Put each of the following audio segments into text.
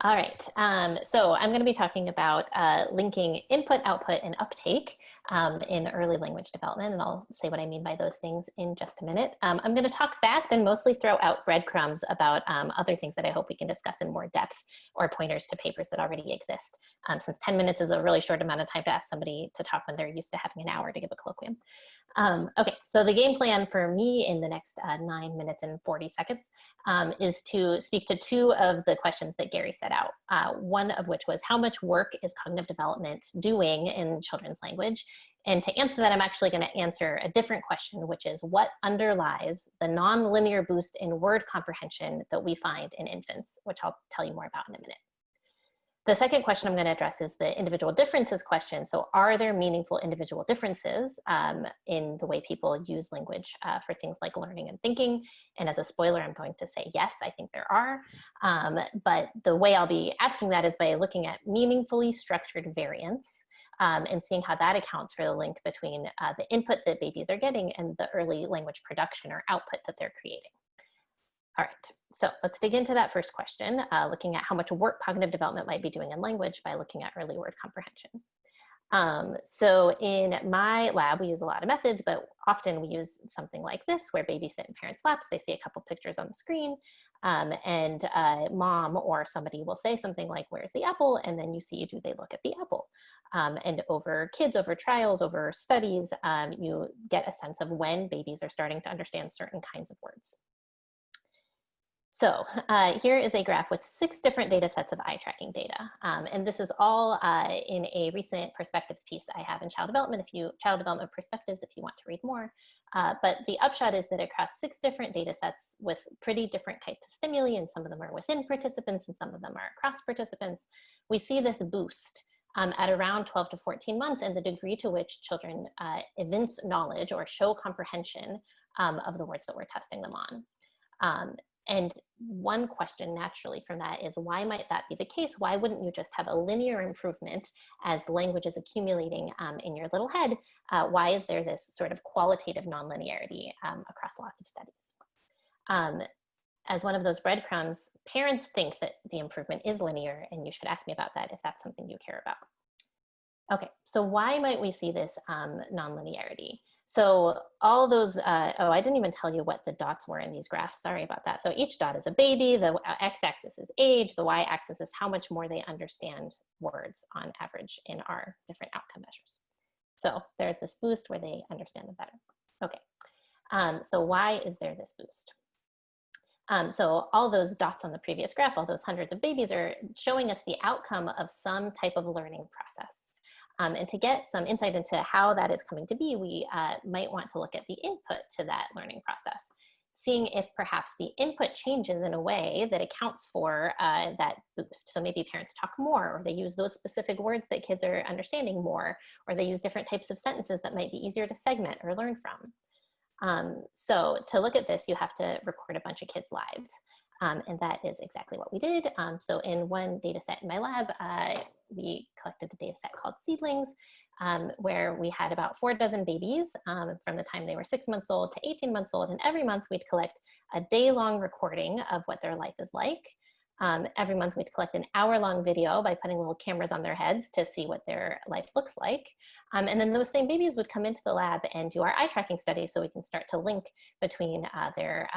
All right, so I'm going to be talking about linking input, output, and uptake in early language development, and I'll say what I mean by those things in just a minute. I'm going to talk fast and mostly throw out breadcrumbs about other things that I hope we can discuss in more depth or pointers to papers that already exist, since 10 minutes is a really short amount of time to ask somebody to talk when they're used to having an hour to give a colloquium. Okay, so the game plan for me in the next 9 minutes and 40 seconds is to speak to two of the questions that Gary set out. One of which was, how much work is cognitive development doing in children's language? And to answer that, I'm actually going to answer a different question, which is what underlies the nonlinear boost in word comprehension that we find in infants, which I'll tell you more about in a minute. The second question I'm going to address is the individual differences question. So are there meaningful individual differences in the way people use language for things like learning and thinking? And as a spoiler, I'm going to say yes, I think there are. But the way I'll be asking that is by looking at meaningfully structured variance and seeing how that accounts for the link between the input that babies are getting and the early language production or output that they're creating. All right, so let's dig into that first question, looking at how much work cognitive development might be doing in language by looking at early word comprehension. So in my lab, we use a lot of methods, but often we use something like this, where babies sit in parents' laps, they see a couple pictures on the screen, and mom or somebody will say something like, where's the apple? And then you see, do they look at the apple? And over kids, over trials, over studies, you get a sense of when babies are starting to understand certain kinds of words. So here is a graph with 6 different data sets of eye tracking data. And this is all in a recent perspectives piece I have in child development, child development perspectives, if you want to read more. But the upshot is that across 6 different data sets with pretty different types of stimuli, and some of them are within participants and some of them are across participants, we see this boost at around 12 to 14 months and the degree to which children evince knowledge or show comprehension of the words that we're testing them on. And one question naturally from that is, why might that be the case? Why wouldn't you just have a linear improvement as language is accumulating in your little head? Why is there this sort of qualitative nonlinearity across lots of studies? As one of those breadcrumbs, parents think that the improvement is linear, and you should ask me about that if that's something you care about. Okay, so why might we see this nonlinearity? So all those, oh, I didn't even tell you what the dots were in these graphs. Sorry about that. So each dot is a baby. The x-axis is age. The y-axis is how much more they understand words on average in our different outcome measures. So there's this boost where they understand them better. Okay, so why is there this boost? So all those dots on the previous graph, all those hundreds of babies are showing us the outcome of some type of learning process. And to get some insight into how that is coming to be, we might want to look at the input to that learning process, seeing if perhaps the input changes in a way that accounts for that boost. So maybe parents talk more, or they use those specific words that kids are understanding more, or they use different types of sentences that might be easier to segment or learn from. So to look at this, you have to record a bunch of kids' lives. And that is exactly what we did. So in one data set in my lab, we collected a data set called Seedlings, where we had about 4 dozen babies from the time they were 6 months old to 18 months old. And every month we'd collect a day-long recording of what their life is like. Every month we'd collect an hour-long video by putting little cameras on their heads to see what their life looks like. And then those same babies would come into the lab and do our eye tracking study so we can start to link between their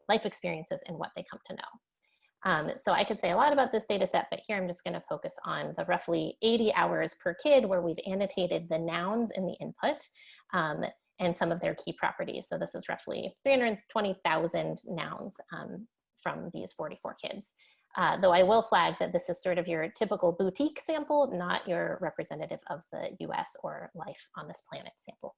life experiences and what they come to know. So I could say a lot about this data set, but here I'm just gonna focus on the roughly 80 hours per kid where we've annotated the nouns in the input and some of their key properties. So this is roughly 320,000 nouns from these 44 kids. Though I will flag that this is sort of your typical boutique sample, not your representative of the US or life on this planet sample.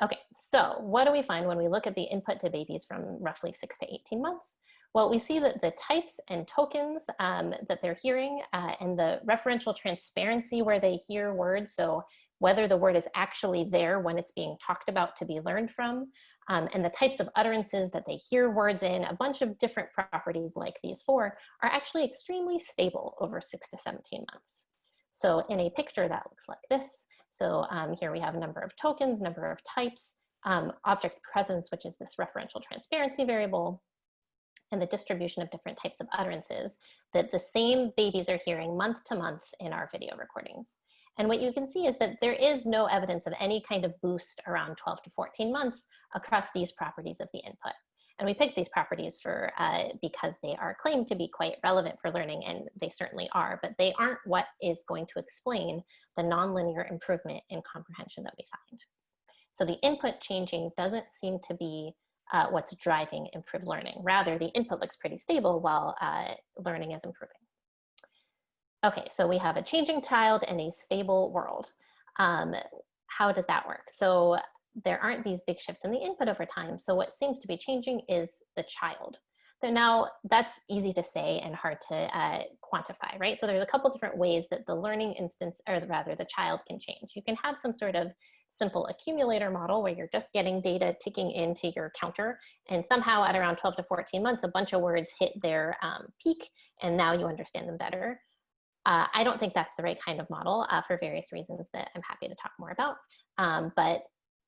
Okay, so what do we find when we look at the input to babies from roughly 6 to 18 months? Well, we see that the types and tokens that they're hearing and the referential transparency where they hear words, so whether the word is actually there when it's being talked about to be learned from, and the types of utterances that they hear words in, a bunch of different properties like these 4 are actually extremely stable over 6 to 17 months. So in a picture that looks like this. So here we have a number of tokens, number of types, object presence, which is this referential transparency variable, and the distribution of different types of utterances that the same babies are hearing month to month in our video recordings. And what you can see is that there is no evidence of any kind of boost around 12 to 14 months across these properties of the input. And we picked these properties because they are claimed to be quite relevant for learning, and they certainly are, but they aren't what is going to explain the nonlinear improvement in comprehension that we find. So the input changing doesn't seem to be what's driving improved learning. Rather, the input looks pretty stable while learning is improving. Okay, so we have a changing child and a stable world. How does that work? So there aren't these big shifts in the input over time. So what seems to be changing is the child. So now that's easy to say and hard to quantify, right? So there's a couple different ways that the learning instance, or rather the child, can change. You can have some sort of simple accumulator model where you're just getting data ticking into your counter, and somehow at around 12 to 14 months, a bunch of words hit their peak, and now you understand them better. I don't think that's the right kind of model for various reasons that I'm happy to talk more about. But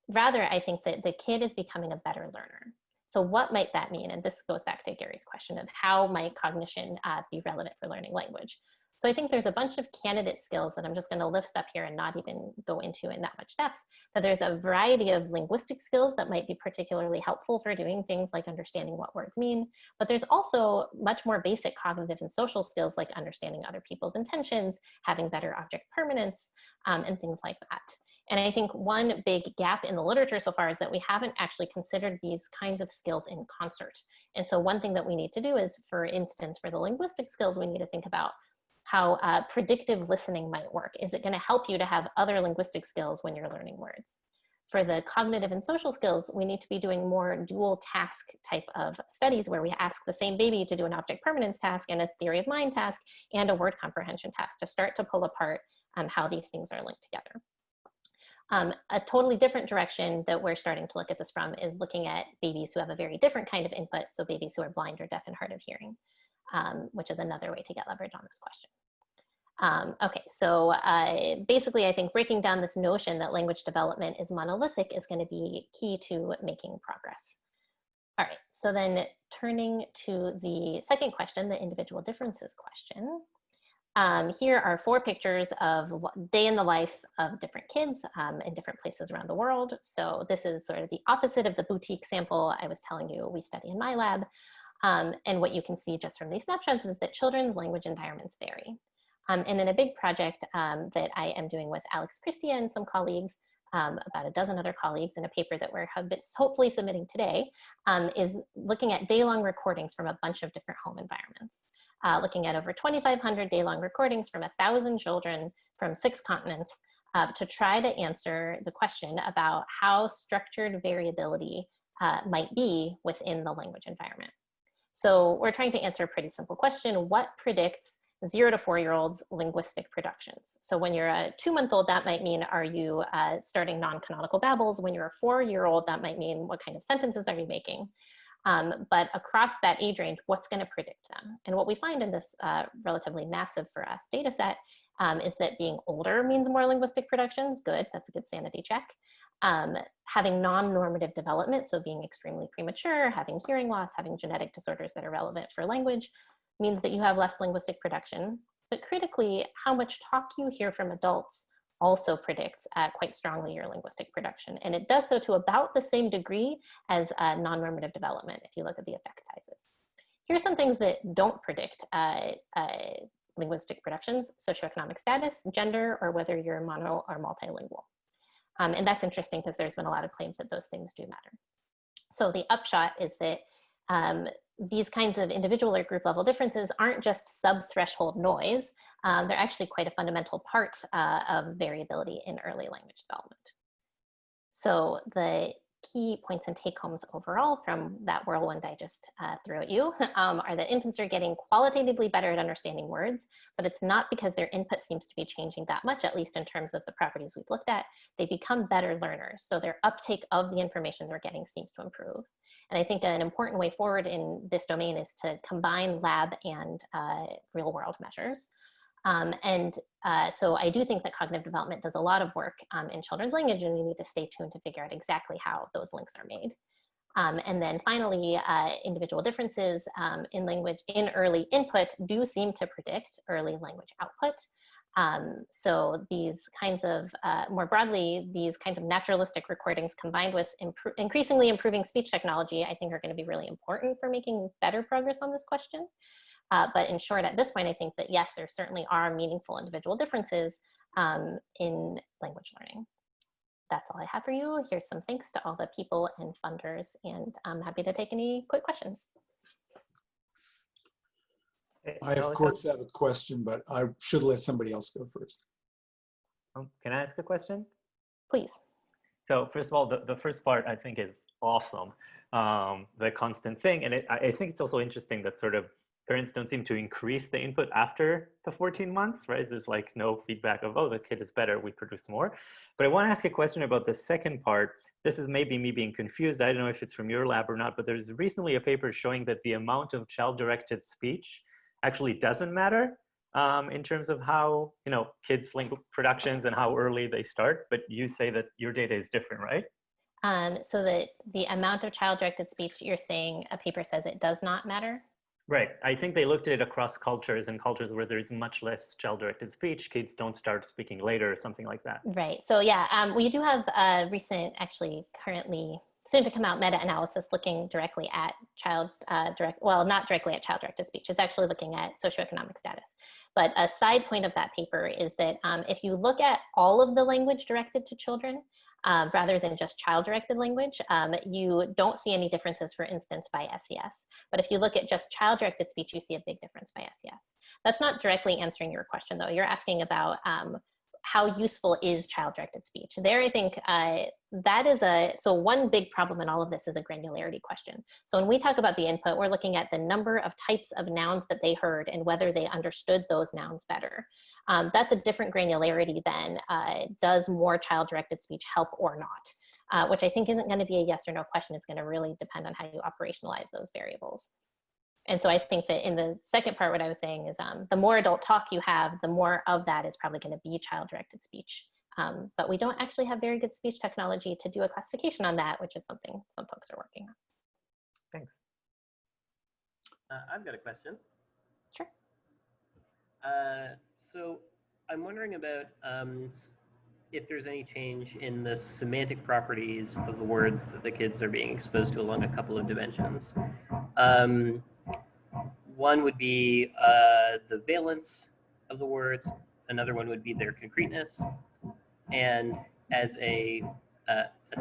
rather, I think that the kid is becoming a better learner. So what might that mean? And this goes back to Gary's question of how might cognition be relevant for learning language? So I think there's a bunch of candidate skills that I'm just going to list up here and not even go into in that much depth. But there's a variety of linguistic skills that might be particularly helpful for doing things like understanding what words mean. But there's also much more basic cognitive and social skills like understanding other people's intentions, having better object permanence, and things like that. And I think one big gap in the literature so far is that we haven't actually considered these kinds of skills in concert. And so one thing that we need to do is, for instance, for the linguistic skills, we need to think about how predictive listening might work. Is it going to help you to have other linguistic skills when you're learning words? For the cognitive and social skills, we need to be doing more dual task type of studies where we ask the same baby to do an object permanence task and a theory of mind task and a word comprehension task to start to pull apart how these things are linked together. A totally different direction that we're starting to look at this from is looking at babies who have a very different kind of input, so babies who are blind or deaf and hard of hearing, which is another way to get leverage on this question. Okay, so basically I think breaking down this notion that language development is monolithic is going to be key to making progress. All right, so then turning to the second question, the individual differences question. Here are 4 pictures of day in the life of different kids in different places around the world. So this is sort of the opposite of the boutique sample I was telling you we study in my lab. And what you can see just from these snapshots is that children's language environments vary. And in a big project that I am doing with Alex Christia and some colleagues, about a dozen other colleagues in a paper that we're hopefully submitting today, is looking at day-long recordings from a bunch of different home environments. Looking at over 2,500 day-long recordings from 1,000 children from 6 continents to try to answer the question about how structured variability might be within the language environment. So we're trying to answer a pretty simple question: what predicts 0 to 4-year-olds' linguistic productions? So when you're a 2-month-old, that might mean, are you starting non-canonical babbles? When you're a 4-year-old, that might mean, what kind of sentences are you making? But across that age range, what's going to predict them? And what we find in this relatively massive for us data set is that being older means more linguistic productions. Good, that's a good sanity check. Having non-normative development, so being extremely premature, having hearing loss, having genetic disorders that are relevant for language, means that you have less linguistic production. But critically, how much talk you hear from adults also predicts quite strongly your linguistic production. And it does so to about the same degree as non-normative development, if you look at the effect sizes. Here's some things that don't predict linguistic productions: socioeconomic status, gender, or whether you're mono or multilingual. And that's interesting because there's been a lot of claims that those things do matter. So the upshot is that these kinds of individual or group level differences aren't just sub-threshold noise. They're actually quite a fundamental part of variability in early language development. So the key points and take homes overall from that whirlwind I just threw at you are that infants are getting qualitatively better at understanding words, but it's not because their input seems to be changing that much, at least in terms of the properties we've looked at. They become better learners, so their uptake of the information they're getting seems to improve. And I think an important way forward in this domain is to combine lab and real world measures. So I do think that cognitive development does a lot of work in children's language, and we need to stay tuned to figure out exactly how those links are made. And then finally, individual differences in language in early input do seem to predict early language output. So these kinds of, more broadly, these kinds of naturalistic recordings combined with increasingly improving speech technology, I think are going to be really important for making better progress on this question. But in short, at this point, I think that yes, there certainly are meaningful individual differences in language learning. That's all I have for you. Here's some thanks to all the people and funders, and I'm happy to take any quick questions. I, of course, have a question, but I should let somebody else go first. Can I ask a question? Please. So first of all, the first part I think is awesome, the constant thing. And I think it's also interesting that sort of parents don't seem to increase the input after the 14 months, right? There's like no feedback of, oh, the kid is better, we produce more. But I want to ask a question about the second part. This is maybe me being confused. I don't know if it's from your lab or not, but there's recently a paper showing that the amount of child-directed speech actually doesn't matter in terms of how, kids link productions and how early they start. But you say that your data is different, right? So that the amount of child-directed speech, you're saying a paper says it does not matter? Right. I think they looked at it across cultures, and cultures where there's much less child-directed speech, kids don't start speaking later or something like that. Right. So yeah, we do have a recent, actually currently soon to come out meta-analysis looking directly at not directly at child-directed speech. It's actually looking at socioeconomic status. But a side point of that paper is that if you look at all of the language directed to children, rather than just child-directed language, you don't see any differences, for instance, by SES. But if you look at just child-directed speech, you see a big difference by SES. That's not directly answering your question, though. You're asking about how useful is child-directed speech. There, I think so one big problem in all of this is a granularity question. So when we talk about the input, we're looking at the number of types of nouns that they heard and whether they understood those nouns better. That's a different granularity than does more child-directed speech help or not, which I think isn't going to be a yes or no question. It's going to really depend on how you operationalize those variables. And so I think that in the second part, what I was saying is the more adult talk you have, the more of that is probably going to be child-directed speech. But we don't actually have very good speech technology to do a classification on that, which is something some folks are working on. Thanks. I've got a question. Sure. So I'm wondering about if there's any change in the semantic properties of the words that the kids are being exposed to along a couple of dimensions. One would be the valence of the words. Another one would be their concreteness. And as a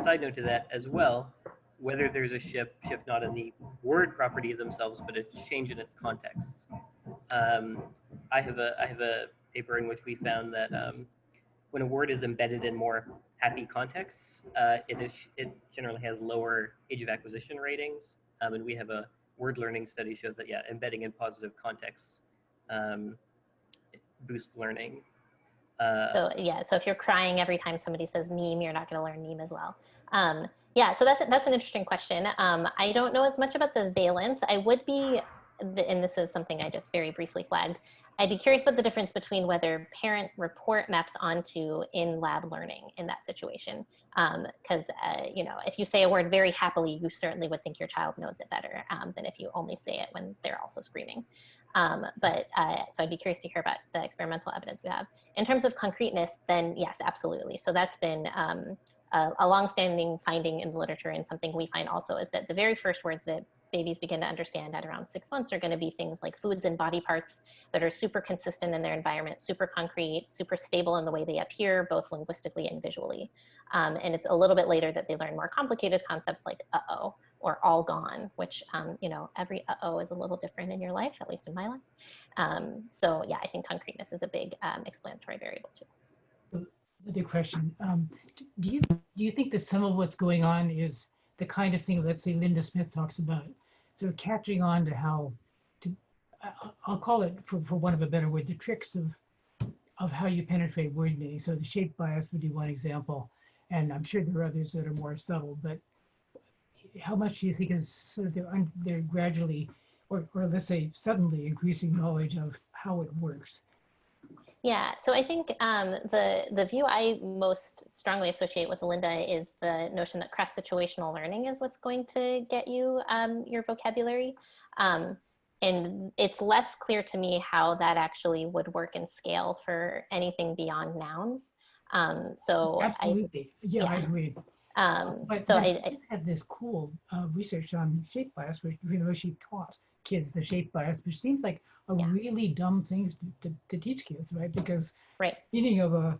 side note to that as well, whether there's a shift not in the word property themselves, but a change in its context. I have a paper in which we found that when a word is embedded in more happy contexts, it generally has lower age of acquisition ratings. And we have a word learning study shows that, yeah, embedding in positive contexts boosts learning. So if you're crying every time somebody says neem, you're not going to learn neem as well. Yeah, so that's an interesting question. I don't know as much about the valence. I would be, and this is something I just very briefly flagged, I'd be curious about the difference between whether parent report maps onto in-lab learning in that situation. Because, if you say a word very happily, you certainly would think your child knows it better than if you only say it when they're also screaming. So I'd be curious to hear about the experimental evidence we have. In terms of concreteness, then yes, absolutely. So that's been a longstanding finding in the literature, and something we find also is that the very first words that babies begin to understand at around 6 months are going to be things like foods and body parts that are super consistent in their environment, super concrete, super stable in the way they appear, both linguistically and visually. And it's a little bit later that they learn more complicated concepts like uh-oh or all gone, which, every uh-oh is a little different in your life, at least in my life. So yeah, I think concreteness is a big explanatory variable too. The question, do you think that some of what's going on is the kind of thing, let's say Linda Smith talks about, sort of catching on to how I'll call it, for want of a better word, the tricks of how you penetrate word meaning. So the shape bias would be one example, and I'm sure there are others that are more subtle, but how much do you think is sort of they're gradually, or let's say suddenly increasing knowledge of how it works? Yeah, so I think the view I most strongly associate with Linda is the notion that cross-situational learning is what's going to get you your vocabulary. Um, and it's less clear to me how that actually would work and scale for anything beyond nouns. Absolutely. Yeah, I yeah. agree. But So she just had this cool research on shape bias, where she taught kids the shape bias, which seems like a really dumb thing to teach kids, right? Because right. meaning of a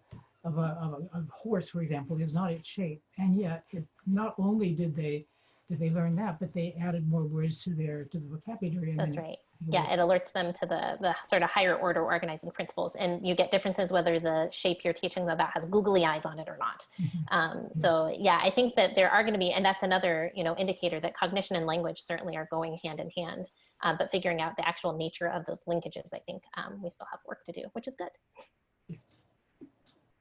horse, for example, is not its shape, and yet not only did they learn that, but they added more words to the vocabulary. And That's then right. Yeah, it alerts them to the sort of higher order organizing principles, and you get differences whether the shape you're teaching them about has googly eyes on it or not. So yeah, I think that there are going to be, and that's another indicator that cognition and language certainly are going hand in hand. But figuring out the actual nature of those linkages, I think we still have work to do, which is good.